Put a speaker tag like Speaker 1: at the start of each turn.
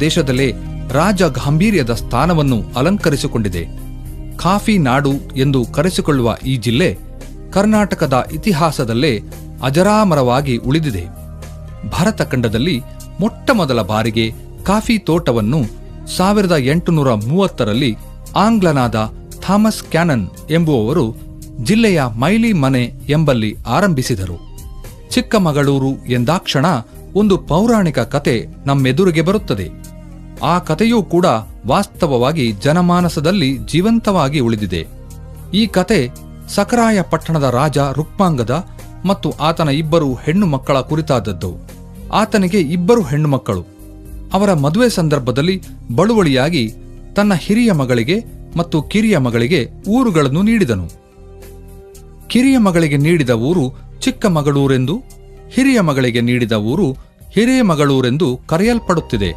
Speaker 1: ದೇಶದಲ್ಲೇ ರಾಜ ಗಾಂಭೀರ್ಯದ ಸ್ಥಾನವನ್ನು ಅಲಂಕರಿಸಿಕೊಂಡಿದೆ. ಕಾಫಿ ನಾಡು ಎಂದು ಕರೆಸಿಕೊಳ್ಳುವ ಈ ಜಿಲ್ಲೆ ಕರ್ನಾಟಕದ ಇತಿಹಾಸದಲ್ಲೇ ಅಜರಾಮರವಾಗಿ ಉಳಿದಿದೆ. ಭಾರತ ಖಂಡದಲ್ಲಿ ಮೊಟ್ಟಮೊದಲ ಬಾರಿಗೆ ಕಾಫಿ ತೋಟವನ್ನು 1830ರಲ್ಲಿ ಆಂಗ್ಲನಾದ ಥಾಮಸ್ ಕ್ಯಾನನ್ ಎಂಬುವವರು ಜಿಲ್ಲೆಯ ಮೈಲಿ ಮನೆ ಎಂಬಲ್ಲಿ ಆರಂಭಿಸಿದರು. ಚಿಕ್ಕಮಗಳೂರು ಎಂದಾಕ್ಷಣ ಒಂದು ಪೌರಾಣಿಕ ಕತೆ ನಮ್ಮೆದುರಿಗೆ ಬರುತ್ತದೆ. ಆ ಕಥೆಯೂ ಕೂಡ ವಾಸ್ತವವಾಗಿ ಜನಮಾನಸದಲ್ಲಿ ಜೀವಂತವಾಗಿ ಉಳಿದಿದೆ. ಈ ಕತೆ ಸಕರಾಯ ಪಟ್ಟಣದ ರಾಜ ರುಕ್ಮಾಂಗದ ಮತ್ತು ಆತನ 2 ಹೆಣ್ಣು ಮಕ್ಕಳ ಕುರಿತಾದದ್ದು. ಆತನಿಗೆ 2 ಹೆಣ್ಣು ಮಕ್ಕಳು. ಅವರ ಮದುವೆ ಸಂದರ್ಭದಲ್ಲಿ ಬಳುವಳಿಯಾಗಿ ತನ್ನ ಹಿರಿಯ ಮಗಳಿಗೆ ಮತ್ತು ಕಿರಿಯ ಮಗಳಿಗೆ ಊರುಗಳನ್ನು ನೀಡಿದನು. ಕಿರಿಯ ಮಗಳಿಗೆ ನೀಡಿದ ಊರು ಚಿಕ್ಕಮಗಳೂರೆಂದು, ಹಿರಿಯ ಮಗಳಿಗೆ ನೀಡಿದ ಊರು ಹಿರೇಮಗಳೂರೆಂದು ಕರೆಯಲ್ಪಡುತ್ತಿದೆ.